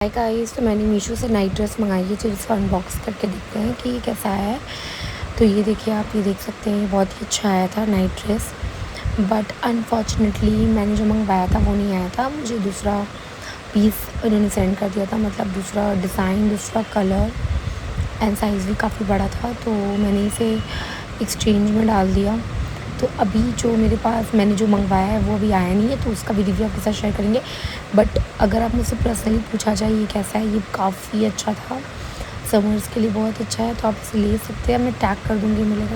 Hi guys, तो मैंने मीशो से नाइट ड्रेस मंगाई है। चलिए इसको अनबॉक्स करके देखते हैं कि ये कैसा है। तो ये देखिए, आप ये देख सकते हैं, ये बहुत ही अच्छा आया था नाइट ड्रेस। बट अनफॉर्चुनेटली मैंने जो मंगवाया था वो नहीं आया था। मुझे दूसरा पीस उन्होंने सेंड कर दिया था, मतलब दूसरा डिज़ाइन, दूसरा कलर एंड साइज़ भी काफ़ी बड़ा था। तो मैंने इसे एक्सचेंज में डाल दिया। तो अभी जो मेरे पास मैंने जो मंगवाया है वो अभी आया नहीं है, तो उसका भी रिव्यू आपके साथ शेयर करेंगे। बट अगर आप मुझसे पर्सनली पूछा जाए ये कैसा है, ये काफ़ी अच्छा था। समर्स के लिए बहुत अच्छा है, तो आप इसे ले सकते हैं। मैं टैग कर दूँगी, मिलेगा।